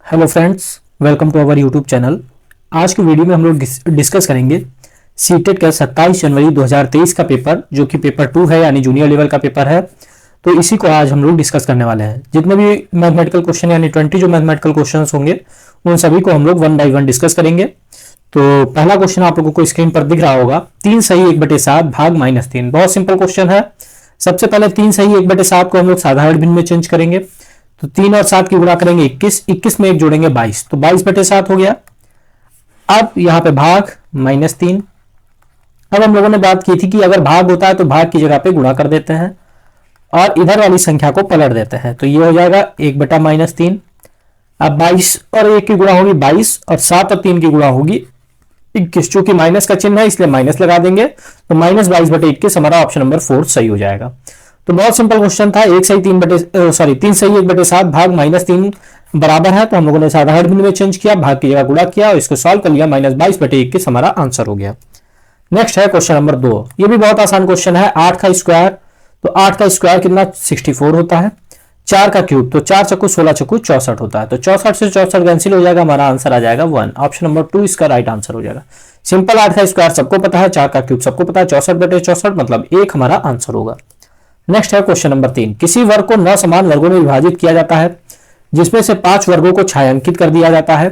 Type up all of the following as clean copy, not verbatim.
Hello friends, welcome to our YouTube channel. आज की video में हम लोग डिस्कस करेंगे सीटेट का 27 जनवरी 2023 का पेपर, जो कि पेपर 2 है, यानी जूनियर लेवल का पेपर है। तो इसी को आज हम लोग डिस्कस करने वाले हैं। जितने भी मैथमेटिकल क्वेश्चन यानी 20 जो मैथमेटिकल क्वेश्चन होंगे उन सभी को हम लोग वन बाई वन डिस्कस करेंगे। तो पहला क्वेश्चन आप लोगों को स्क्रीन पर दिख रहा होगा, 3 सही 1/7 भाग -3। बहुत सिंपल क्वेश्चन है। सबसे पहले 3 सही 1/7 को हम लोग साधारण भिन्न में चेंज करेंगे। तो 3 और 7 की गुणा करेंगे 21, 21 में 1 जोड़ेंगे 22, तो 22/7 हो गया। अब यहां पे भाग -3। अब हम लोगों ने बात की थी कि अगर भाग होता है तो भाग की जगह पे गुणा कर देते हैं और इधर वाली संख्या को पलट देते हैं, तो ये हो जाएगा 1/-3। अब 22 और 1 की गुणा होगी 22 और 7 और 3 की गुणा होगी 21। चूंकि माइनस का चिन्ह है इसलिए माइनस लगा देंगे, तो -22/21 हमारा ऑप्शन नंबर 4 सही हो जाएगा। तो बहुत सिंपल क्वेश्चन था। 3 सही 1/7 भाग -3 बराबर है, तो हम लोगों ने साधारण भिन्न में चेंज किया, भाग की जगह गुणा किया और इसको सॉल्व कर लिया। -22/21 हमारा आंसर हो गया। नेक्स्ट है क्वेश्चन नंबर 2। ये भी बहुत आसान क्वेश्चन है। 8 का स्क्वायर, तो 8 का स्क्वायर कितना 64 होता है। 4 का क्यूब, तो 4 चक्कू 16 चक्कू 64 होता है, तो 64 से 64 कैंसिल हो जाएगा, हमारा आंसर आ जाएगा 1। ऑप्शन नंबर 2 इसका राइट आंसर हो जाएगा। सिंपल। 8 का स्क्वायर सबको पता है, 4 का क्यूब सबको पता है, 64/64 मतलब 1 हमारा आंसर होगा। नेक्स्ट है क्वेश्चन नंबर 3। किसी वर्ग को 9 समान वर्गों में विभाजित किया जाता है, जिसमें से 5 वर्गों को छायांकित कर दिया जाता है।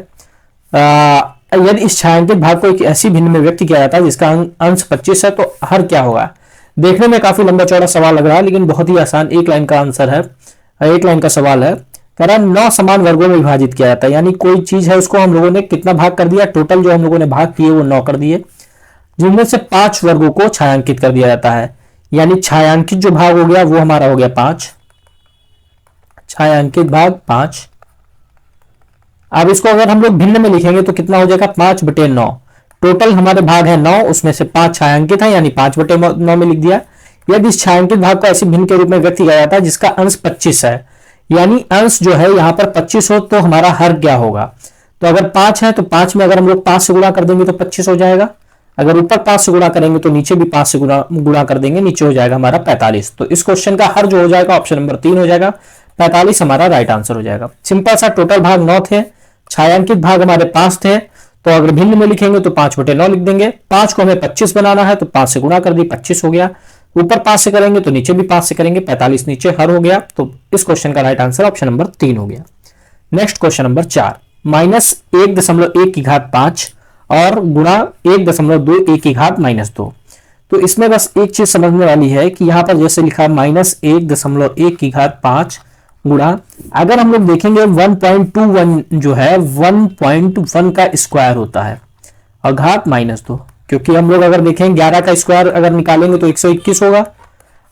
यदि इस छायांकित भाग को एक ऐसी भिन्न में व्यक्त किया जाता है जिसका अंश 25 है, तो हर क्या होगा। देखने में काफी लंबा चौड़ा सवाल लग रहा है, लेकिन बहुत ही आसान, एक लाइन का आंसर है, एक लाइन का सवाल है। कह रहा है 9 समान वर्गों में विभाजित किया जाता है, यानी कोई चीज है उसको हम लोगों ने कितना भाग कर दिया, टोटल जो हम लोगों ने भाग किए वो 9 कर दिए, जिनमें से 5 वर्गों को छायांकित कर दिया जाता है। यानी छायांकित जो भाग हो गया वो हमारा हो गया 5, छायांकित भाग 5। अब इसको अगर हम लोग भिन्न में लिखेंगे तो कितना हो जाएगा 5/9। टोटल हमारे भाग है 9, उसमें से 5 छायांकित है, यानी 5/9 में लिख दिया। यदि इस छायांकित भाग को ऐसे भिन्न के रूप में व्यक्त किया जाता है जिसका अंश 25 है, यानी अंश जो है यहाँ पर 25 हो, तो हमारा हर क्या होगा। तो अगर 5 है तो 5 में अगर हम लोग 5 से गुणा कर देंगे तो 25 हो जाएगा। अगर ऊपर 5 से गुणा करेंगे तो नीचे भी 5 से गुणा कर देंगे, नीचे हो जाएगा हमारा 45। तो इस क्वेश्चन का हर जो हो जाएगा ऑप्शन नंबर 3 हो जाएगा, 45 हमारा राइट आंसर हो जाएगा। सिंपल सा। टोटल भाग 9 थे, छायांकित भाग हमारे 5 थे, तो अगर भिन्न में लिखेंगे तो 5/9 लिख देंगे। 5 को हमें 25 बनाना है, तो 5 से गुणा कर दी, 25 हो गया। ऊपर 5 से करेंगे तो नीचे भी 5 से करेंगे, 45 नीचे हर हो गया। तो इस क्वेश्चन का राइट आंसर ऑप्शन नंबर 3 हो गया। Next question number 4। -1.1 और गुणा 1.2 तो इसमें बस एक चीज समझने वाली है कि यहां पर जैसे लिखा -1.1 गुणा, अगर हम लोग देखेंगे 1.21 जो है 1.1 का स्क्वायर होता है और घात -2, क्योंकि हम लोग अगर देखें 11 का स्क्वायर अगर निकालेंगे तो 121 होगा।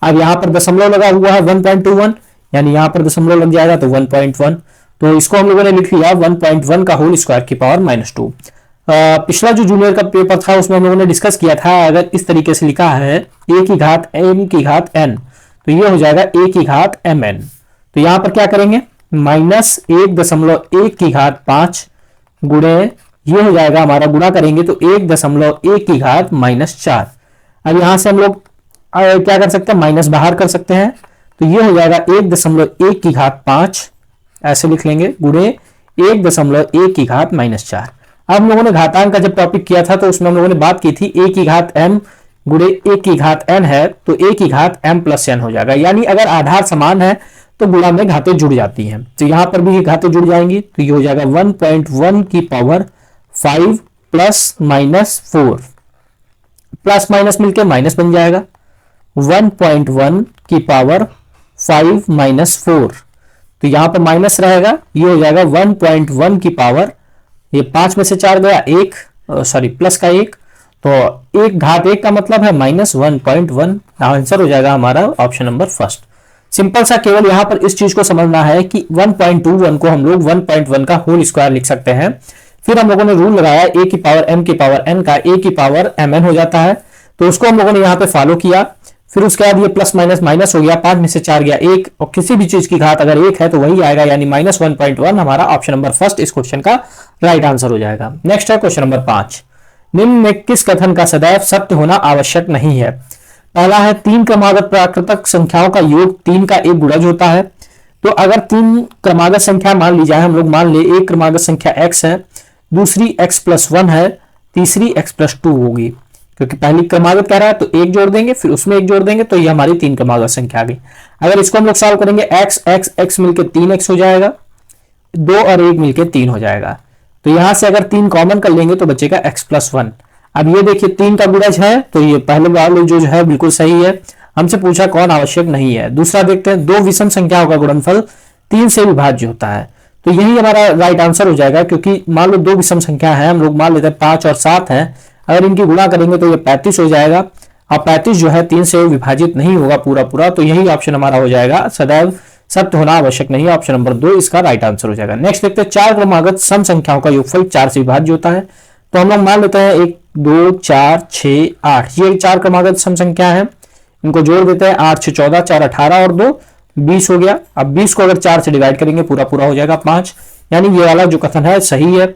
अब यहां पर दशमलव लगा हुआ है 1.21, यानी यहां पर दशमलव लग जाएगा तो 1.1, तो इसको हम लोगों ने लिख लिया 1.1 का होल स्क्वायर की पावर -2। पिछला जो जूनियर का पेपर था उसमें हम लोगों ने डिस्कस किया था, अगर इस तरीके से लिखा है a⁴n, तो ये हो जाएगा a⁴mn। तो यहां पर क्या करेंगे -1.1 गुणे, ये हो जाएगा हमारा, गुणा करेंगे तो 1.1 अब यहां से हम लोग क्या कर सकते हैं, माइनस बाहर कर सकते हैं, तो ये हो जाएगा 1.1 ऐसे लिख लेंगे, गुणे 1.1 अब हम लोगों ने घातांक का जब टॉपिक किया था तो उसमें हम लोगों ने बात की थी a⁴m गुणे a⁴n है, तो a⁴m+n हो जाएगा। यानी अगर आधार समान है तो गुणा में घातें जुड़ जाती हैं, तो यहां पर भी घातें जुड़ जाएंगी, तो ये हो जाएगा 1.1 की पावर 5 +-4, प्लस माइनस मिलकर माइनस बन जाएगा। 1.1 की पावर 5 -4, तो यहां पर माइनस रहेगा, ये हो जाएगा 1.1 की पावर, ये 5 में से 4 गया, प्लस का 1, तो 1 का मतलब है -1.1। आंसर हो जाएगा हमारा ऑप्शन नंबर फर्स्ट। सिंपल सा। केवल यहां पर इस चीज को समझना है कि 1.21 को हम लोग 1.1 का होल स्क्वायर लिख सकते हैं। फिर हम लोगों ने रूल लगाया a⁴m का a⁴mn हो जाता है, तो उसको हम लोगों ने यहाँ पे फॉलो किया। फिर उसके बाद ये प्लस माइनस माइनस हो गया, 5 में से 4 गया 1, और किसी भी चीज की घात अगर 1 है तो वही आएगा, यानी -1.1 हमारा ऑप्शन नंबर फर्स्ट इस क्वेश्चन का राइट आंसर हो जाएगा। नेक्स्ट है क्वेश्चन नंबर 5। निम्न में किस कथन का सदैव सत्य होना आवश्यक नहीं है। पहला है 3 क्रमागत प्राकृतक संख्याओं का योग 3 का एक गुणज होता है। तो अगर तीन क्रमागत संख्या मान ली जाए, हम लोग मान ले एक क्रमागत संख्या x है, दूसरी x+1 है, तीसरी x+2 होगी, क्योंकि पहली क्रमागत कह रहा है तो एक जोड़ देंगे, फिर उसमें एक जोड़ देंगे, तो ये हमारी तीन क्रमागत संख्या आ गई। अगर इसको हम लोग सॉल्व करेंगे, x x x मिलकर 3x हो जाएगा, 2 और 1 मिलकर 3 हो जाएगा। तो यहां से अगर 3 कॉमन कर लेंगे तो बचेगा x+1। अब ये देखिए 3 का गुणज है, तो ये पहले वाले जो है बिल्कुल सही है। हमसे पूछा कौन आवश्यक नहीं है। दूसरा देखते हैं, दो विषम संख्याओं का गुणनफल 3 से विभाज्य होता है, तो यही हमारा राइट आंसर हो जाएगा, क्योंकि मान लो दो विषम संख्या है, हम लोग मान लेते हैं 5 और 7 है, अगर इनकी गुणा करेंगे तो ये 35 हो जाएगा, और 35 जो है 3 से विभाजित नहीं होगा पूरा पूरा, तो यही ऑप्शन हमारा हो जाएगा, सदैव सत्य होना आवश्यक नहीं है, ऑप्शन नंबर 2 इसका राइट आंसर हो जाएगा। नेक्स्ट देखते हैं, चार क्रमागत सम संख्याओं का योगफल 4 से विभाज्य होता है, तो हम लोग मान लेते हैं 1 2 4 6 8, ये चार क्रमागत सम संख्या है, इनको जोड़ देते हैं, 8 6 14, 4 18 और 2 20 हो गया। अब 20 को अगर 4 से डिवाइड करेंगे पूरा पूरा हो जाएगा 5, यानी ये वाला जो कथन है सही है।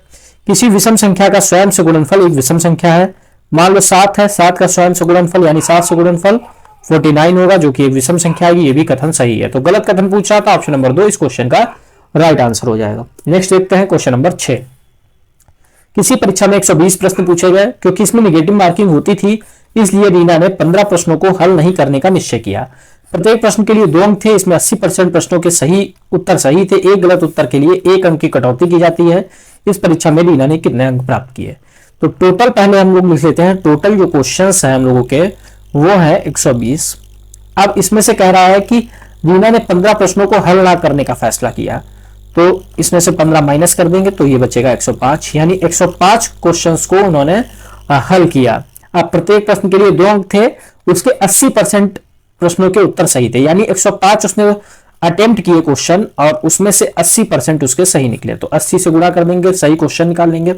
किसी विषम संख्या का स्वयं से गुणनफल एक विषम संख्या है, मान लो 7 है, 7 का स्वयं से गुणनफल यानी 7 से गुणनफल 49 होगा, जो कि एक विषम संख्या है, ये भी कथन सही है। तो गलत कथन पूछ रहा था, ऑप्शन नंबर 2 इस क्वेश्चन का राइट आंसर हो जाएगा। नेक्स्ट देखते हैं क्वेश्चन नंबर 6। किसी परीक्षा में 120 प्रश्न पूछे गए, क्योंकि इसमें निगेटिव मार्किंग होती थी, इसलिए रीना ने 15 प्रश्नों को हल नहीं करने का निश्चय किया। प्रत्येक प्रश्न के लिए 2 अंक थे, इसमें 80% प्रश्नों के सही उत्तर सही थे, एक गलत उत्तर के लिए 1 अंक की कटौती की जाती है। इस परीक्षा में रीना ने कितने अंक प्राप्त किए? तो टोटल पहले हम लोग लिख लेते हैं, टोटल जो क्वेश्चंस हैं हम लोगों के वो है 120। अब इसमें से कह रहा है कि रीना ने 15 प्रश्नों को हल ना करने का फैसला किया, तो इसमें से 15 माइनस कर देंगे तो ये बचेगा 105, यानी 105 क्वेश्चंस को उन्होंने हल किया। अब प्रत्येक प्रश्न के लिए 2 अंक थे, उसके 80% प्रश्नों के उत्तर सही थे, यानी 105 उसने अटेम्प्ट किए क्वेश्चन और उसमें से 80% उसके सही निकले, तो 80 से गुणा कर देंगे, सही क्वेश्चन निकाल लेंगे।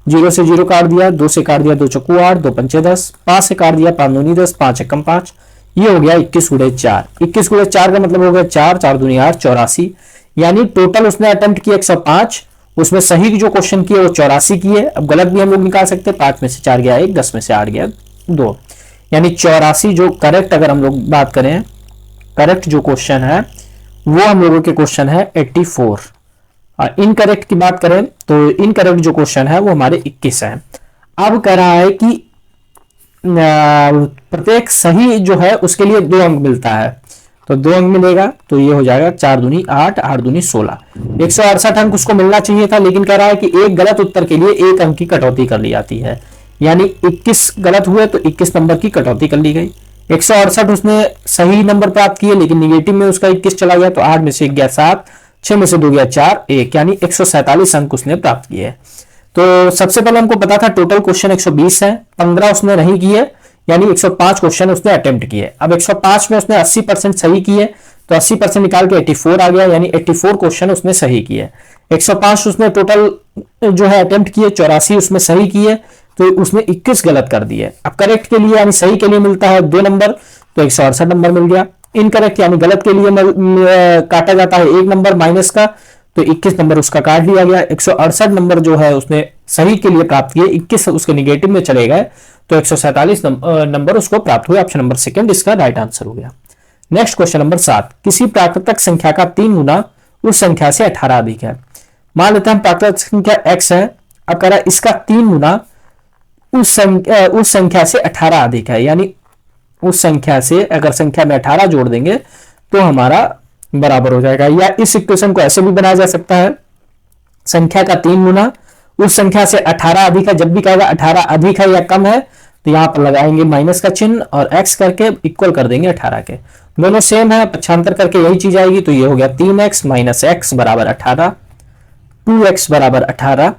0 से 0 काट दिया, 2 से काट दिया 2 चौको 8, 2 पंचे 10, 5 से काट दिया 5 दूनी 10, 5 एकम 5, ये हो गया 21 गुणे 4। 21 गुणे 4 का मतलब हो गया 4, 4 दूनी 8, 84, यानी टोटल उसने अटेम्प्ट किया 105, उसमें सही जो क्वेश्चन किए वो 84 किए। अब गलत भी हम लोग निकाल सकते हैं, 5 में से 4 गया 1, 10 में से 8 गया 2, यानी 84 जो करेक्ट, अगर हम लोग बात करें करेक्ट जो क्वेश्चन है वो हम लोगों के क्वेश्चन है 84। और इनकरेक्ट की बात करें तो इनकरेक्ट जो क्वेश्चन है वो हमारे 21 है। अब कह रहा है कि प्रत्येक सही जो है उसके लिए 2 अंक मिलता है, तो 2 अंक मिलेगा, तो ये हो जाएगा 4 दूनी 8, 8 दूनी 16, 168 अंक उसको मिलना चाहिए था, लेकिन कह रहा है कि एक गलत उत्तर के लिए 1 अंक की कटौती कर ली जाती है, यानी 21 गलत हुए तो 21 नंबर की कटौती कर ली गई। 168 उसने सही नंबर प्राप्त किए, लेकिन निगेटिव में उसका 21 चला गया, तो 8 में से 1 गया 7, 6 में से 2 गया 4, 1, यानी 147 अंक उसने प्राप्त किए। तो सबसे पहले हमको पता था टोटल क्वेश्चन 120 है, 15 उसने नहीं किए, यानी 105 क्वेश्चन उसने अटेम्प्ट किए। अब 105 में उसने 80% सही किए, तो 80% निकाल के 84 आ गया, यानी 84 क्वेश्चन उसने सही किए। 105 उसने टोटल जो है अटेम्प्ट किए, 84 उसमें सही किए, तो उसने 21 गलत कर दिए। अब करेक्ट के लिए यानी सही के लिए मिलता है 2 नंबर, तो 168 नंबर मिल गया। इनकरेक्ट यानी गलत के लिए काटा जाता है 1 नंबर माइनस का, तो 21 नंबर उसका काट लिया गया। 168 नंबर जो है उसने सही के लिए प्राप्त किए, 21 उसके निगेटिव में चले गए, तो 147 नंबर उसको प्राप्त हुए। ऑप्शन नंबर 2 इसका राइट आंसर हो गया। नेक्स्ट क्वेश्चन नंबर 7, किसी प्राकृतिक संख्या का 3 गुना उस संख्या से 18 अधिक है। मान लेते हैं प्राकृतिक संख्या x है, अब कह रहा है इसका 3 गुना उस संख्या से 18 अधिक है, यानी उस संख्या से अगर संख्या में 18 जोड़ देंगे तो हमारा बराबर हो जाएगा। या इस इक्वेशन को ऐसे भी बनाया जा सकता है, संख्या का 3 गुना उस संख्या से 18 अधिक है। जब भी कहेगा 18 अधिक है या कम है तो यहां पर लगाएंगे माइनस का चिन्ह और x करके इक्वल कर देंगे 18 के, दोनों सेम है, पक्षांतर करके यही चीज आएगी, तो ये हो गया 3x माइनस x बराबर 18, 2x बराबर 18,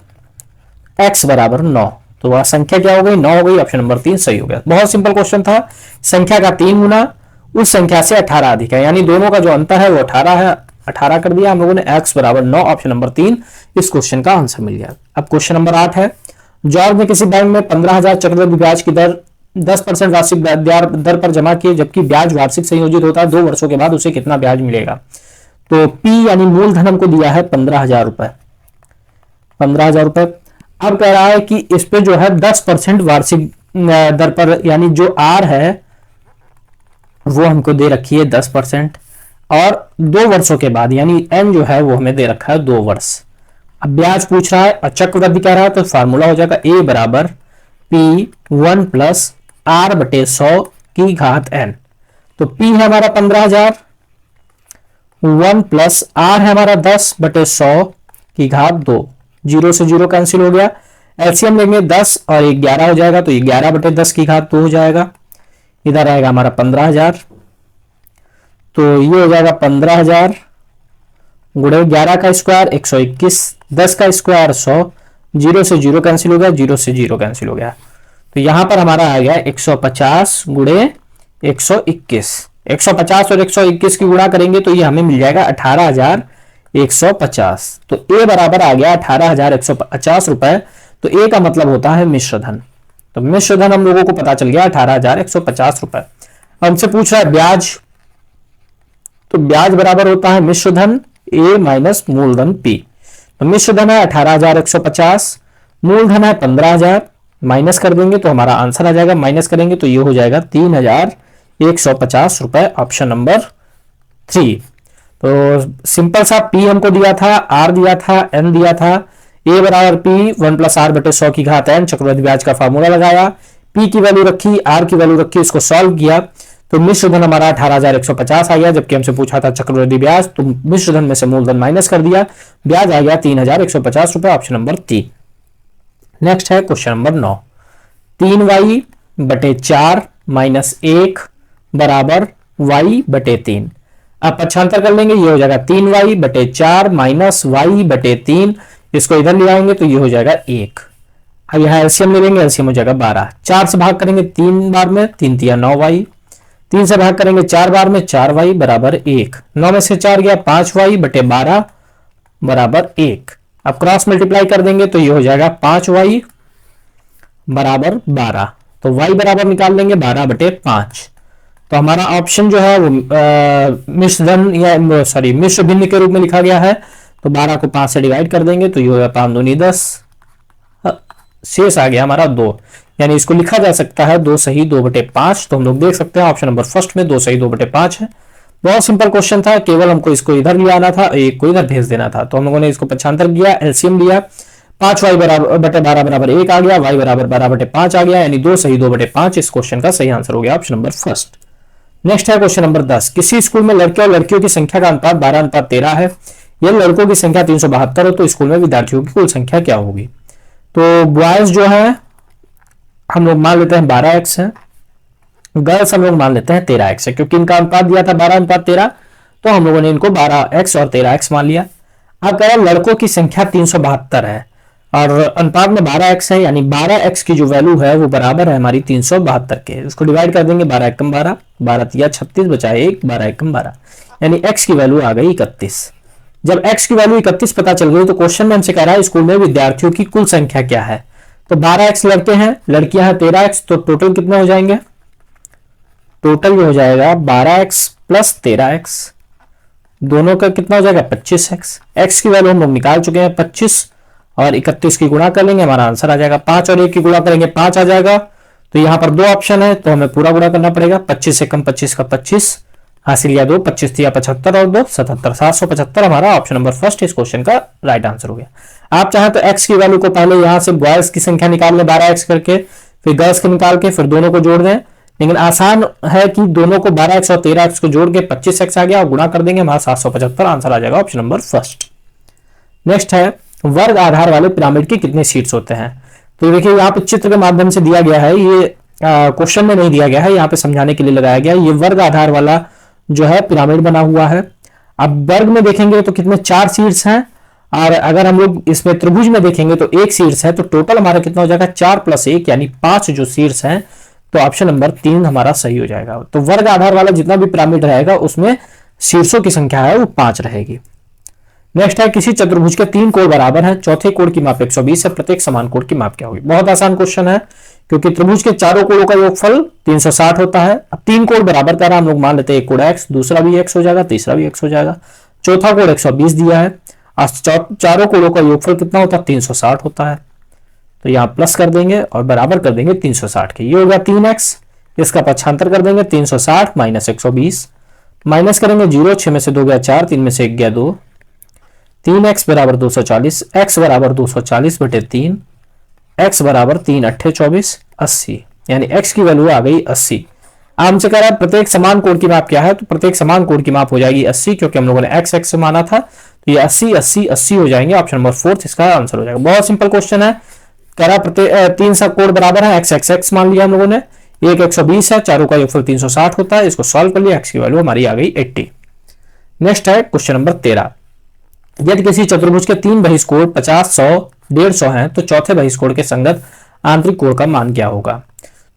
x बराबर 9, तो वह संख्या क्या हो गई 9 हो गई। ऑप्शन नंबर 3 सही हो गया। बहुत सिंपल क्वेश्चन था, संख्या का 3 गुना उस संख्या से 18 अधिक है, यानी दोनों का जो अंतर है वो 18 है, 18 कर दिया हम लोगों ने, x बराबर 9, ऑप्शन नंबर 3 इस क्वेश्चन का आंसर मिल गया। अब क्वेश्चन नंबर 8 है, जॉर्ज ने किसी बैंक में 15,000 चक्रवृद्धि ब्याज की दर 10% वार्षिक दर पर जमा किए, जबकि ब्याज वार्षिक संयोजित होता है, 2 वर्षों के बाद उसे कितना ब्याज मिलेगा। तो P यानी मूलधन हमको दिया है 15,000 रुपए, 15,000 रुपए। अब कह रहा है कि इस पे जो है 10% वार्षिक दर पर, यानी जो R है वो हमको दे रखी है 10%। और 2 वर्षों के बाद, यानी n जो है वो हमें दे रखा है 2 वर्ष। अब ब्याज पूछ रहा है और चक्रवृद्धि कह रहा है, तो फार्मूला हो जाएगा a बराबर P1 प्लस R बटे 100 की घात n। तो P है हमारा 15,000, 1 प्लस R है हमारा 10 बटे 100 की घात 2, 0 से 0 कैंसिल हो गया। एलसीएम लेंगे 10 और 11 हो जाएगा, तो 11 बटे 10 की घात 2 हो जाएगा। इधर आएगा हमारा 15,000, तो ये हो जाएगा 15,000 गुणे 11 का स्क्वायर 121, 10 का स्क्वायर 100, 0 से 0 कैंसिल हो गया, 0 से 0 कैंसिल हो गया। तो यहां पर हमारा आ गया 150 गुणे 121। 150 और 121 की गुणा करेंगे तो ये हमें मिल जाएगा 18,150। तो ए बराबर आ गया 18,150 रुपए। तो ए का मतलब होता है मिश्र धन। तो मिश्र धन हम लोगों को पता चल गया 18,150 रुपए। हमसे पूछ रहा है ब्याज, तो ब्याज बराबर होता है मिश्र धन ए माइनस मूलधन पी। तो मिश्र धन है 18,150, मूलधन है 15,000, माइनस कर देंगे तो हमारा आंसर आ जाएगा, माइनस करेंगे तो ये हो जाएगा 3,150 रुपए, ऑप्शन नंबर 3। तो सिंपल सा पी हमको दिया था, आर दिया था, एन दिया था। ए बराबर पी 1 प्लस आर बटे 100 की घात एन, चक्रवृद्धि ब्याज का फार्मूला लगाया, पी की वैल्यू रखी, आर की वैल्यू रखी, इसको सॉल्व किया तो मिश्र धन हमारा 18,150 आ गया। जबकि हमसे पूछा था चक्रवृद्धि ब्याज, तो मिश्र धन में से मूलधन माइनस कर दिया, ब्याज आ गया 3,150 रुपए, ऑप्शन नंबर 3। नेक्स्ट है क्वेश्चन नंबर 9। 3y बटे 4 माइनस 1 बराबर y बटे 3। अब पक्षांतर कर लेंगे, ये हो जाएगा 3y बटे 4 माइनस y बटे 3। इसको इधर ले आएंगे तो ये हो जाएगा 1। अब यहाँ एलसीएम ले लेंगे, एलसीएम हो जाएगा 12। 4 से भाग करेंगे 3 बार में, 3 तिया 9y। 3 से भाग करेंगे 4 बार में, 4y बराबर 1। 9 में से 4 गया 5y बटे 12 बराबर 1। अब क्रॉस मल्टीप्लाई कर देंगे तो ये हो जाएगा 5y बराबर 12। तो y बराबर निकाल लेंगे 12 बटे 5। तो हमारा ऑप्शन जो है वो मिश्र धन या सॉरी मिश्र भिन्न के रूप में लिखा गया है। तो 12 को 5 से डिवाइड कर देंगे तो ये होगा 5 दूनी 10, शेष आ गया हमारा 2। यानी इसको लिखा जा सकता है 2 सही 2 बटे 5। तो हम लोग देख सकते हैं ऑप्शन नंबर फर्स्ट में 2 सही 2 बटे 5 है। बहुत सिंपल क्वेश्चन था, केवल हमको इसको इधर ले आना था, एक को इधर भेज देना था। तो हम लोगों ने इसको पक्षांतर किया, एलसीएम लिया, 5y बराबर बटे 12 बराबर 1 आ गया, y बराबर 12 बटे 5 आ गया, यानी 2 सही 2 बटे 5 इस क्वेश्चन का सही आंसर हो गया, ऑप्शन नंबर फर्स्ट। नेक्स्ट है क्वेश्चन नंबर 10। किसी स्कूल में लड़के और लड़कियों की संख्या का अनुपात 12:13 है। यदि लड़कों की संख्या 372 हो तो स्कूल में विद्यार्थियों की कुल संख्या क्या होगी? तो बॉयज जो है हम लोग मान लेते हैं 12x है, गर्ल्स हम लोग मान लेते हैं 13x है, क्योंकि इनका अनुपात दिया था 12:13, तो हम लोगों ने इनको 12x और 13x मान लिया। अब कह रहा है लड़कों की संख्या 372 है और अनुपात में 12x है, यानी 12x की जो वैल्यू है वो बराबर है हमारी 372 के। उसको डिवाइड कर देंगे 12 एकम 12, 12 तिया 36 बचाए 1, 12 एकम 12, यानी x की वैल्यू आ गई 31। जब x की वैल्यू 31 पता चल गई तो क्वेश्चन में हमसे कह रहा है स्कूल में विद्यार्थियों की कुल संख्या क्या है। तो 12x लड़के हैं, लड़कियां हैं 13x, तो टोटल कितने हो जाएंगे? टोटल हो जाएगा 12x प्लस 13x, दोनों का कितना हो जाएगा 25x। x की वैल्यू हम लोग निकाल चुके हैं 25 और 31 की गुणा कर लेंगे, हमारा आंसर आ जाएगा 5 और 1 की गुणा करेंगे 5 आ जाएगा। तो यहाँ पर 2 ऑप्शन है तो हमें पूरा गुणा करना पड़ेगा। 25 से कम 25 का 25 हासिल या 2, 25 या 75 और 2 77, 775 हमारा ऑप्शन नंबर फर्स्ट इस क्वेश्चन का राइट आंसर हो गया। आप चाहें तो x की वैल्यू को पहले यहाँ से बॉयज की संख्या निकाल लें 12x करके, फिर गर्ल्स के निकाल के फिर दोनों को जोड़ दें, लेकिन आसान है कि दोनों को 12x और 13x को जोड़ के 25x आ गया और गुणा कर देंगे, हमारा 775 आंसर आ जाएगा, ऑप्शन नंबर फर्स्ट। नेक्स्ट है वर्ग आधार वाले पिरामिड के कितने शीट्स होते हैं? तो देखिए यहाँ पे चित्र के माध्यम से दिया गया है, ये क्वेश्चन में नहीं दिया गया है, यहाँ पे समझाने के लिए लगाया गया है। ये वर्ग आधार वाला जो है पिरामिड बना हुआ है। अब वर्ग में देखेंगे तो कितने 4 शीट्स हैं, और अगर हम लोग इसमें त्रिभुज में देखेंगे तो 1 शीट्स है, तो टोटल हमारा कितना हो जाएगा 4 + 1 यानी 5 जो शीट्स हैं। तो ऑप्शन नंबर 3 हमारा सही हो जाएगा। तो वर्ग आधार वाला जितना भी पिरामिड रहेगा उसमें शीर्षों की संख्या है वो 5 रहेगी। नेक्स्ट है किसी चतुर्भुज के 3 कोण बराबर हैं, चौथे कोण की माप 120 है, प्रत्येक समान कोण की माप क्या होगी? बहुत आसान क्वेश्चन है, क्योंकि त्रिभुज के चारों कोणों का योगफल 360 होता है। अब 3 कोण बराबर कर रहा हम लोग मान लेते हैं, एक कोण x, दूसरा भी x हो जाएगा, तीसरा भी x हो जाएगा, चौथा कोण 120 दिया है, चारों कोणों का योगफल कितना होता है 360 होता है। तो यहाँ प्लस कर देंगे और बराबर कर देंगे 360 के, ये होगा 3x, इसका पक्षांतर कर देंगे 360 - 120, माइनस करेंगे 0, 6 में से 2 गया 4, 3 में से 1 गया 2, 3x बराबर 240, x बराबर 240 बटे 3, x बराबर 3 अट्ठे 24, 80, यानी x की वैल्यू आ गई 80। हमसे कह रहा है प्रत्येक समान कोण की माप क्या है, तो प्रत्येक समान कोण की माप हो जाएगी 80, क्योंकि हम लोगों ने x x से माना था, तो ये 80 80 80 हो जाएंगे। ऑप्शन नंबर 4 इसका आंसर हो जाएगा। बहुत सिंपल क्वेश्चन है। कह रहा प्रत्येक 3 सब कोण बराबर है, x x x मान लिया हम लोगों ने, एक 120 है, चारों का योगफल 360 होता है। इसको सॉल्व कर लिया, x की वैल्यू हमारी आ गई 80। नेक्स्ट है क्वेश्चन नंबर 13। यदि किसी चतुर्भुज के 3 बहिष्कोण 50 100 150 हैं, तो चौथे बहिष्कोण के संगत आंतरिक कोण का मान क्या होगा।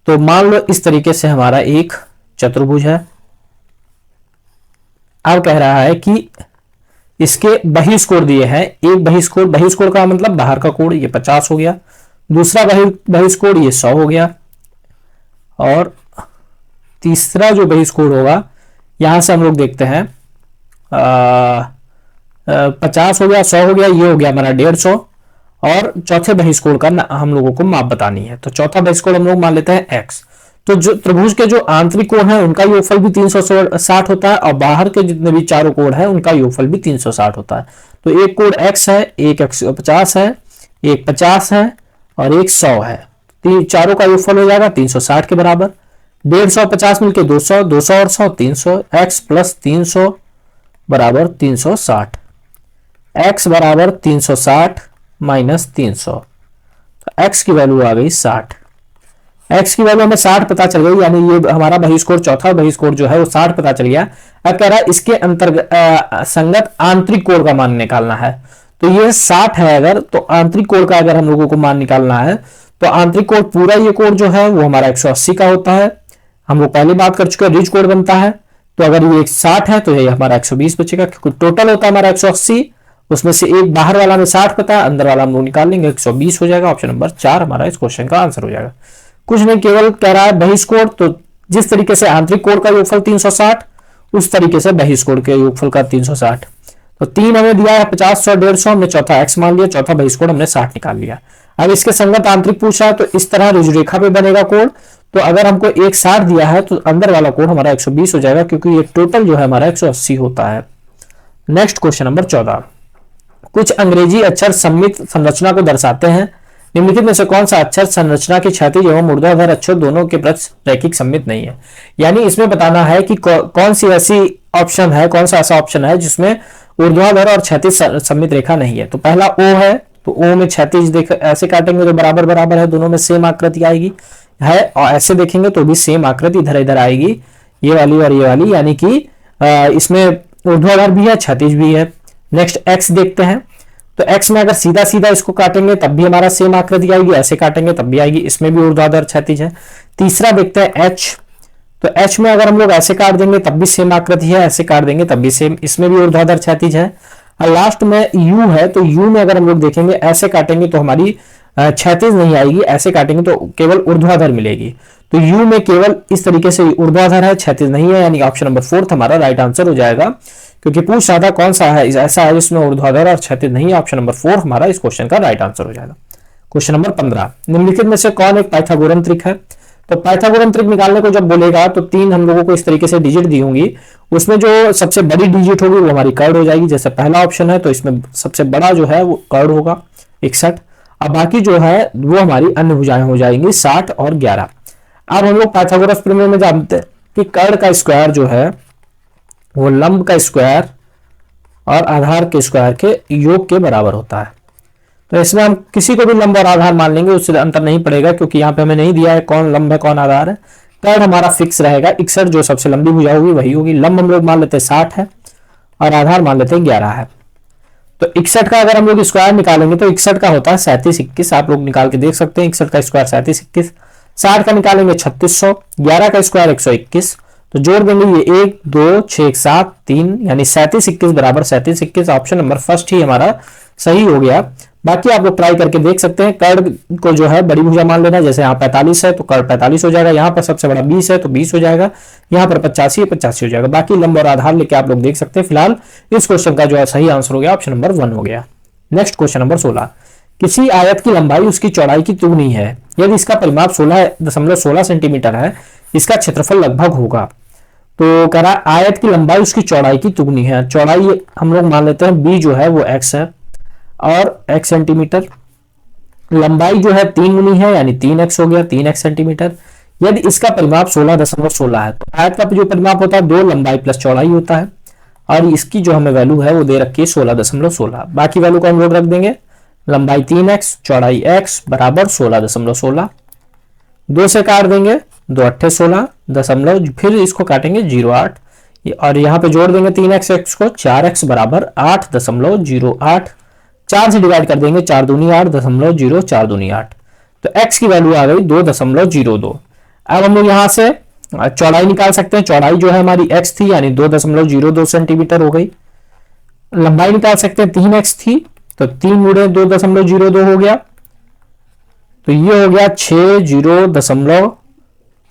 तो मान लो इस तरीके से हमारा एक चतुर्भुज है। अब कह रहा है कि इसके बहिष्कोण दिए हैं। एक बहिष्कोण, बहिष्कोण का मतलब बाहर का कोण, ये 50 हो गया। दूसरा बहिष्कोण ये 100 हो गया। और तीसरा जो बहिष्कोण होगा, यहां से हम लोग देखते हैं 50 हो गया, 100 हो गया, ये हो गया हमारा 150। और चौथे बहिष्कोण का हम लोगों को माप बतानी है। तो चौथा बहिष्कोण हम लोग मान लेते हैं x। तो जो त्रिभुज के जो आंतरिक कोण है उनका योगफल भी 360 होता है, और बाहर के जितने भी चारों कोण है उनका योगफल भी 360 होता है। तो एक कोण x है, एक 150 है, एक 50 है और एक 100 है। चारों का योगफल हो जाएगा 360 के बराबर। 150 50 मिलकर 200, 200 और 100 300, x प्लस 300 बराबर 360। x बराबर 360 माइनस 300, तो x की वैल्यू आ गई 60। x की वैल्यू हमें 60 पता चल गई, यानी ये हमारा बहिष्कोण, चौथा बहिष्कोण जो है वो 60 पता चल गया। अब कह रहा है इसके अंतर्गत संगत आंतरिक कोण का मान निकालना है। तो ये 60 है अगर, तो आंतरिक कोण का अगर हम लोगों को मान निकालना है, तो आंतरिक कोण पूरा ये कोण जो है वो हमारा 180 का होता है। हम लोग पहले बात कर चुके हैं, रिज कोण बनता है। तो अगर ये 60 है तो ये हमारा 120 बचेगा, क्योंकि टोटल होता है हमारा 180, उसमें से एक बाहर वाला में 60 पता है, अंदर वाला हम लोग निकाल लेंगे, 120 हो जाएगा। ऑप्शन नंबर 4 हमारा इस क्वेश्चन का आंसर हो जाएगा। कुछ नहीं, केवल कह रहा है बहिष्कोण, तो जिस तरीके से आंतरिक कोण का योगफल 360, उस तरीके से बहिष्कोण के योगफल का 360। तो 3 हमें दिया है 50 100 150, हमने चौथा x मान लिया, चौथा बहिष्कोण हमने 60 निकाल लिया। अब इसके संगत आंतरिक पूछा है, तो इस तरह रुजुरेखा पे बनेगा कोण। तो अगर हमको एक 60 दिया है तो अंदर वाला कोण हमारा 120 हो जाएगा, क्योंकि ये टोटल जो है हमारा 180 होता है। Next question number 14। कुछ अंग्रेजी अक्षर सममित संरचना को दर्शाते हैं। निम्नलिखित में से कौन सा अक्षर संरचना के क्षैतिज एवं ऊर्ध्वाधर अक्षर दोनों के प्रति रैखिक सममित नहीं है। यानी इसमें बताना है कि कौन सी ऐसी ऑप्शन है, कौन सा ऐसा ऑप्शन है जिसमें ऊर्ध्वाधर और क्षैतिज सममित रेखा नहीं है। तो पहला ओ है, तो ओ में क्षैतिज देख ऐसे काटेंगे तो बराबर बराबर है, दोनों में सेम आकृति आएगी है, और ऐसे देखेंगे तो भी सेम आकृति इधर इधर आएगी, ये वाली और ये वाली, यानी कि इसमें ऊर्ध्वाधर भी है क्षैतिज भी है। नेक्स्ट एक्स देखते हैं, तो एक्स में अगर सीधा सीधा इसको काटेंगे तब भी हमारा सेम आकृति आएगी, ऐसे काटेंगे तब भी आएगी, इसमें भी ऊर्ध्वाधर क्षैतिज है। तीसरा देखते हैं एच, तो एच में अगर हम लोग ऐसे काट देंगे तब भी सेम आकृति है, ऐसे काट देंगे तब भी सेम, इसमें भी ऊर्ध्वाधर क्षैतिज है। और लास्ट में यू है, तो यू में अगर हम लोग देखेंगे ऐसे काटेंगे तो हमारी क्षैतिज नहीं आएगी, ऐसे काटेंगे तो केवल ऊर्ध्वाधर मिलेगी। तो यू में केवल इस तरीके से ऊर्ध्वाधर है, क्षैतिज नहीं है, यानी ऑप्शन नंबर 4 हमारा राइट आंसर हो जाएगा। क्योंकि पूछ रहा था कौन सा है ऐसा है जिसमें ऊर्ध्वाधर और क्षैतिज नहीं है, ऑप्शन नंबर 4 हमारा इस क्वेश्चन का राइट आंसर हो जाएगा। Question number 15। निम्नलिखित में से कौन एक पाइथागोरन त्रिक है। तो पाइथागोरन त्रिक निकालने को जब बोलेगा तो 3 हम लोगों को इस तरीके से डिजिट दी होंगी, उसमें जो सबसे बड़ी डिजिट होगी वो हमारी कर्ड हो जाएगी। जैसे पहला ऑप्शन है तो इसमें सबसे बड़ा जो है वो कर्ड होगा 61, और बाकी जो है वो हमारी अन्य भुजाएं हो जाएंगी 60 और 11। अब हम लोग पाइथागोरस प्रमेय में जानते हैं कि कर्ड का स्क्वायर जो है वो लंब का स्क्वायर और आधार के स्क्वायर के योग के बराबर होता है। तो इसमें हम किसी को भी लंब और आधार मान लेंगे, उससे अंतर नहीं पड़ेगा, क्योंकि यहाँ पे हमें नहीं दिया है कौन लंब है कौन आधार है। कर्ड हमारा फिक्स रहेगा, 61 जो सबसे लंबी भुजा होगी वही होगी। लंब हम लोग मान लेते हैं 60 है और आधार मान लेते हैं 11 है। तो 61 का अगर हम लोग स्क्वायर निकालेंगे तो 61 का होता है 37 21, आप लोग निकाल के देख सकते हैं। 61 का स्क्वायर 37 21, 60 का निकालेंगे 3600, 11 का स्क्वायर 121, तो जोड़ देंगे ये 1 2 6 7 3, यानी 37 21 बराबर 37 21। ऑप्शन नंबर फर्स्ट ही हमारा सही हो गया। बाकी आप लोग ट्राई करके देख सकते हैं। कर्ड को जो है बड़ी भुजा मान लेना, जैसे यहाँ 45 है तो कर्ड 45 हो जाएगा, यहाँ पर सबसे बड़ा 20 है तो 20 हो जाएगा, यहाँ पर 85 है 85 हो जाएगा। बाकी लंब और आधार लेके आप लोग देख सकते हैं। फिलहाल इस क्वेश्चन का जो है सही आंसर हो गया, ऑप्शन नंबर 1 हो गया। Next question number 16। किसी आयत की लंबाई उसकी चौड़ाई की दुगनी है, यदि इसका परिमाप 16.16 सेंटीमीटर है, इसका क्षेत्रफल लगभग होगा। तो कह रहा है आयत की लंबाई उसकी चौड़ाई की दुगनी है। चौड़ाई हम लोग मान लेते हैं बी जो है वो एक्स है और एक्स सेंटीमीटर, लंबाई जो है 3 गुनी है यानी 3x हो गया, 3x सेंटीमीटर। यदि इसका परिमाप 16.16 है तो आयत का जो परिमाप होता है 2 लंबाई प्लस चौड़ाई होता है और इसकी जो हमें वैल्यू है वो दे रखी है 16.16। बाकी वैल्यू को हम लोग रख देंगे, लंबाई 3x चौड़ाई x बराबर 16.16। 2 से काट देंगे, 2 अट्ठे 16 दशमलव, फिर इसको काटेंगे 0.8 और यहाँ पे जोड़ देंगे 3x x को, 4x बराबर 8.08। 4 से डिवाइड कर देंगे, 4 दूनी 8 दशमलव 0 4 दूनी 8, तो x की वैल्यू आ गई 2.02। अब हम लोग यहाँ से चौड़ाई निकाल सकते हैं। चौड़ाई जो है हमारी x थी यानी 2.02 सेंटीमीटर हो गई। लंबाई निकाल सकते हैं 3x थी तो 3 गुणे 2.02 हो गया, तो ये हो गया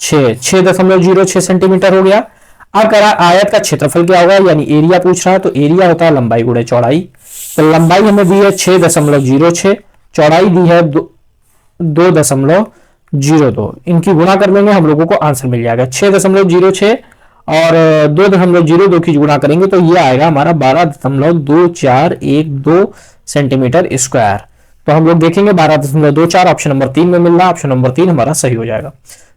6.06 सेंटीमीटर हो गया। अब कह रहा है आयत का क्षेत्रफल क्या होगा, यानी एरिया पूछ रहा है, तो एरिया होता है लंबाई गुणे चौड़ाई। तो लंबाई हमें दी है 6.06, चौड़ाई दी है 2.02, इनकी गुणा कर देंगे हम लोगों को आंसर मिल जाएगा 6.06 और 2.02 की गुणा करेंगे तो ये आएगा हमारा 12.2412 सेंटीमीटर स्क्वायर। तो हम लोग देखेंगे 12.24 ऑप्शन नंबर 3 में मिल रहा है, ऑप्शन नंबर 3 हमारा सही हो जाएगा।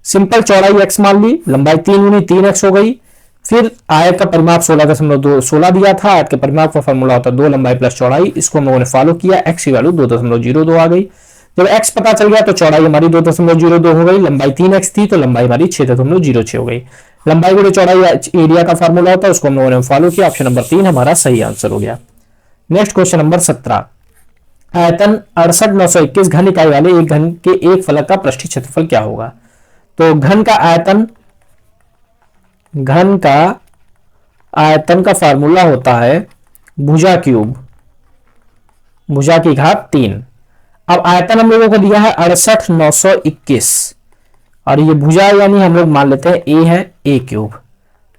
सिंपल चौड़ाई x मान ली, लंबाई 3 गुनी 3x हो गई, फिर आयत का परिमाप 16 दिया था, आयत के परिमाप का फॉर्मूला होता है 2 लंबाई प्लस चौड़ाई, इसको हम लोगों ने फॉलो किया, x की वैल्यू 2.02 आ गई। जब x पता चल गया तो चौड़ाई हमारी 2.02 हो गई, लंबाई 3x थी तो लंबाई हमारी 6.06 हो गई। लंबाई गुणे चौड़ाई एरिया का फॉर्मूला होता है, उसको हम लोगों ने फॉलो किया, ऑप्शन नंबर 3 हमारा सही आंसर हो गया। नेक्स्ट क्वेश्चन नंबर 17, आयतन 68,921 घन इकाई वाले एक घन के एक फलक का पृष्ठीय क्षेत्रफल क्या होगा। तो घन का आयतन का फार्मूला होता है भुजा क्यूब, भुजा की घात 3। अब आयतन हम लोगों को दिया है 68,921 और ये भुजा यानी हम लोग मान लेते हैं a है, a क्यूब,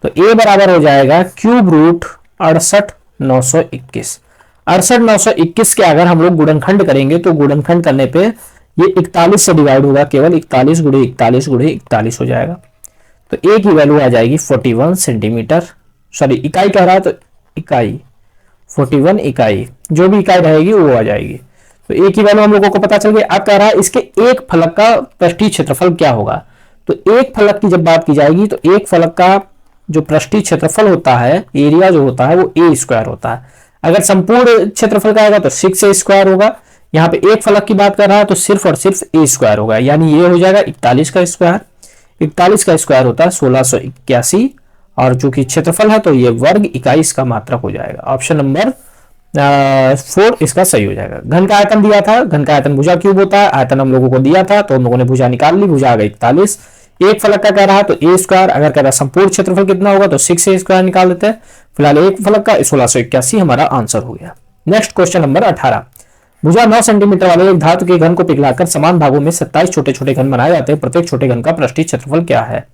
तो a बराबर हो जाएगा क्यूब रूट 68,921। 68,921 के अगर हम लोग गुणनखंड करेंगे तो गुणनखंड करने पे ये 41 से डिवाइड होगा, केवल 41 गुणे 41 गुणे 41 हो जाएगा, तो a की वैल्यू आ जाएगी 41 सेंटीमीटर, सॉरी इकाई कह रहा है तो इकाई 41 इकाई, जो भी इकाई रहेगी वो आ जाएगी। तो a की वैल्यू हम लोगों को पता चल गई। अब कह रहा है इसके एक फलक का पृष्ठीय क्षेत्रफल क्या होगा। तो एक फलक की जब बात की जाएगी तो एक फलक का जो पृष्ठीय क्षेत्रफल होता है, एरिया जो होता है वो a स्क्वायर होता है। अगर संपूर्ण क्षेत्रफल का आएगा तो 6a स्क्वायर होगा। यहाँ पे एक फलक की बात कर रहा है तो सिर्फ और सिर्फ a स्क्वायर होगा, यानी ये हो जाएगा 41 का स्क्वायर। 41 का स्क्वायर होता है 1681 और चूंकि क्षेत्रफल है तो ये वर्ग इकाई इसका मात्रक हो जाएगा, ऑप्शन नंबर 4 इसका सही हो जाएगा। घन का आयतन दिया था, घन का आयतन भुजा क्यूब होता है, आयतन हम लोगों को दिया था तो हम लोगों ने भुजा निकाल ली, भुजा आ गई 41। एक फलक का कह रहा है तो a स्क्वायर, अगर कह रहा है संपूर्ण क्षेत्रफल कितना होगा तो 6a स्क्वायर निकाल देते हैं। फिलहाल एक फलक का 1681 हमारा आंसर हो गया। नेक्स्ट क्वेश्चन नंबर 18, भुजा 9 सेंटीमीटर वाले एक धातु के घन को पिघलाकर समान भागों में 27 छोटे छोटे घन बनाए जाते हैं, प्रत्येक छोटे घन का पृष्ठीय क्षेत्रफल क्या है।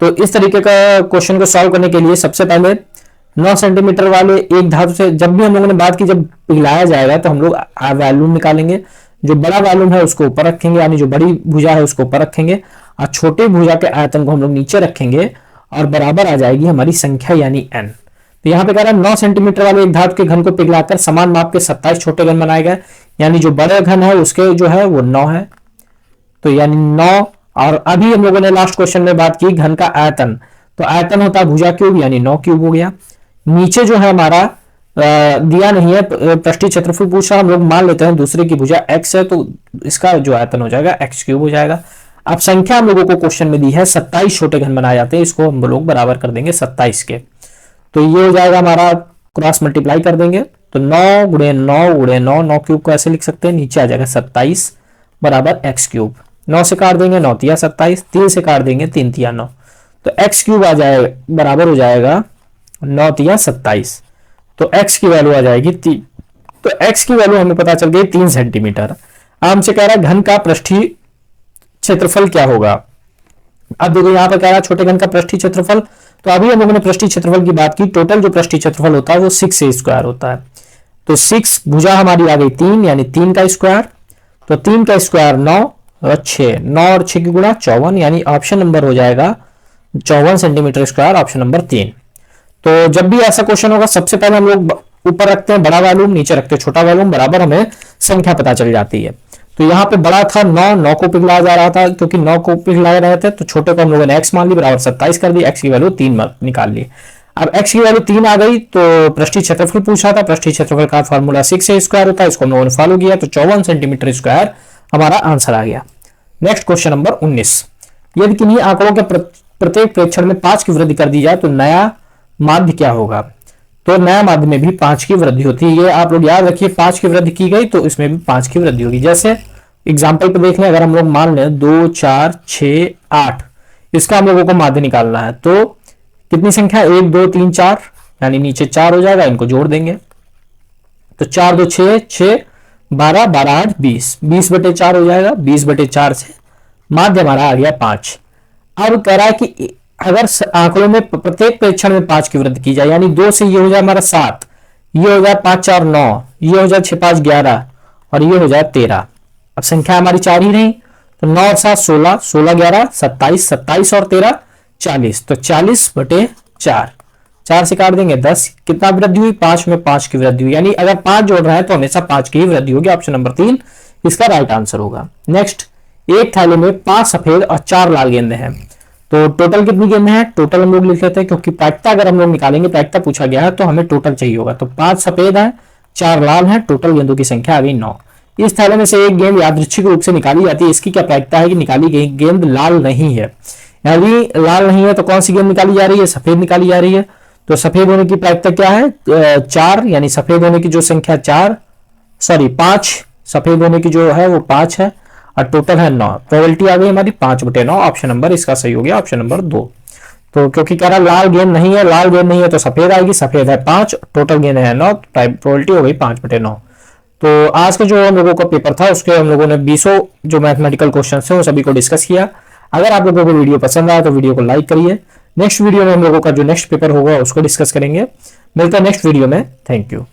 तो इस तरीके का क्वेश्चन को सॉल्व करने के लिए सबसे पहले 9 सेंटीमीटर वाले एक धातु से, जब भी हम लोगों ने बात की जब पिघलाया जाएगा तो हम लोग वॉल्यूम निकालेंगे, जो बड़ा वॉल्यूम है उसको ऊपर रखेंगे, यानी जो बड़ी भुजा है उसको ऊपर रखेंगे और छोटे भुजा के आयतन को हम लोग नीचे रखेंगे और बराबर आ जाएगी हमारी संख्या यानी n। तो यहाँ पे कह रहा है 9 सेंटीमीटर वाले एक धातु के घन को पिघलाकर समान माप के 27 छोटे घन बनाए गए, यानी जो बड़े घन है उसके जो है वो 9 है, तो यानी 9। और अभी हम लोगों ने लास्ट क्वेश्चन में बात की घन का आयतन, तो आयतन होता है भुजा क्यूब यानी 9 क्यूब हो गया। नीचे जो है हमारा दिया नहीं है, पृष्ठीय क्षेत्रफल पूछा, हम लोग मान लेते हैं दूसरे की भुजा x है तो इसका जो आयतन हो जाएगा x क्यूब हो जाएगा। अब संख्या हम लोगों को क्वेश्चन में दी है 27 छोटे घन बनाए जाते हैं, इसको हम लोग बराबर कर देंगे 27 के, तो ये हो जाएगा हमारा क्रॉस मल्टीप्लाई कर देंगे तो 9 गुणे 9 गुणे 9, 9 क्यूब को ऐसे लिख सकते हैं, नीचे आ जाएगा 27 बराबर x क्यूब। 9 से काट देंगे 9 तिया 27, 3 से काट देंगे 3 तिया 9, तो x क्यूब आ जाएगा बराबर हो जाएगा 9 तिया 27, तो x की वैल्यू आ जाएगी 3, तो x की वैल्यू हमें पता चल गई 3 सेंटीमीटर। हमसे कह रहा है घन का पृष्ठीय क्षेत्रफल क्या होगा। अब देखो यहाँ पर कह रहा है छोटे घन का पृष्ठीय क्षेत्रफल, तो अभी हम लोगों ने पृष्ठीय क्षेत्रफल की बात की, टोटल जो पृष्ठीय क्षेत्रफल होता है वो 6a स्क्वायर होता है, तो 6 भुजा हमारी आ गई 3 यानी 3 का स्क्वायर, तो 3 का स्क्वायर 9 और 6, 9 और 6 की गुणा 54, यानी ऑप्शन नंबर हो जाएगा 54 सेंटीमीटर स्क्वायर, ऑप्शन नंबर 3। तो जब भी ऐसा क्वेश्चन होगा सबसे पहले हम लोग ऊपर रखते हैं बड़ा वॉल्यूम, नीचे रखते हैं छोटा वॉल्यूम, बराबर हमें संख्या पता चल जाती है। तो यहाँ पे बड़ा था 9 को पिघलाया जा रहा था, क्योंकि 9 को पिघलाए रहे थे तो छोटे को हम लोगों ने x मान ली, बराबर 27 कर दी, x की वैल्यू 3 निकाल ली। अब x की वैल्यू 3 आ गई तो पृष्ठीय क्षेत्रफल पूछा था, पृष्ठीय क्षेत्रफल का फॉर्मूला 6 a स्क्वायर होता है, इसको हम लोगों ने फॉलो किया तो 54 सेंटीमीटर स्क्वायर हमारा आंसर आ गया। नेक्स्ट क्वेश्चन नंबर 19, यदि किन्हीं आंकड़ों के प्रत्येक प्रेक्षण में 5 की वृद्धि कर दी जाए तो नया माध्य क्या होगा? तो नया माध्य में भी 5 की वृद्धि होती है, ये आप लोग याद रखिए। 5 की वृद्धि की गई तो इसमें भी 5 की वृद्धि होगी। जैसे एग्जाम्पल पे देख लें, अगर हम लोग मान लें 2 4 6 8, इसका हम लोगों को माध्य निकालना है तो कितनी संख्या, 1 2 3 4, यानी नीचे 4 हो जाएगा, इनको जोड़ देंगे तो 4 2 6 6 12 12 8 20, 20/4 हो जाएगा, 20/4 से माध्य हमारा आ गया 5। अब कह रहा है कि अगर आंकड़ों में प्रत्येक प्रेक्षण में 5 की वृद्धि की जाए, यानी 2 से ये हो जाए हमारा 7, ये हो जाए 5 4 9, ये हो जाए 6 5 11 और ये हो जाए 13। अब संख्या हमारी 4 ही नहीं तो 9 और 7 16, 16 11 27, 27 और 13 40, तो 40/4, 4 से काट देंगे 10, कितना वृद्धि हुई, 5 में 5 की वृद्धि हुई, यानी अगर 5 जोड़ रहे हैं तो हमेशा 5 की ही वृद्धि होगी, ऑप्शन नंबर 3 इसका राइट आंसर होगा। नेक्स्ट, एक थैले में 5 सफेद और 4 लाल गेंदे हैं, तो टोटल कितनी गेंदें हैं? टोटल हम लोग लिख लेते हैं, क्योंकि प्रायिकता अगर हम लोग निकालेंगे, प्रायिकता पूछा गया है तो हमें टोटल चाहिए होगा। तो 5 सफेद है 4 लाल है, टोटल गेंदों की संख्या आ गई 9। इस थैले में से एक गेंद यादृच्छिक रूप से निकाली जाती है, इसकी क्या प्रायिकता है कि निकाली गई गेंद लाल नहीं है। यदि लाल नहीं है तो कौन सी गेंद निकाली जा रही है? सफेद निकाली जा रही है। तो सफेद होने की प्रायिकता क्या है? 4, यानी सफेद होने की जो संख्या 5 सफेद होने की जो है वो 5 है और टोटल है 9। प्रोबेबिलिटी आ गई हमारी 5/9, ऑप्शन नंबर इसका सही हो गया, ऑप्शन नंबर 2। तो क्योंकि कह रहा लाल गेंद नहीं है, लाल गेंद नहीं है तो सफेद आएगी, सफेद है 5, टोटल गेंद है 9, प्रोबेबिलिटी हो गई 5/9। तो आज के जो हम लोगों का पेपर था उसके हम लोगों ने 20 जो मैथमेटिकल क्वेश्चन थे वो सभी को डिस्कस किया। अगर आप लोगों को वीडियो पसंद आया तो वीडियो को लाइक करिए। नेक्स्ट वीडियो में हम लोगों का जो नेक्स्ट पेपर होगा उसको डिस्कस करेंगे। मिलता है नेक्स्ट वीडियो में, थैंक यू।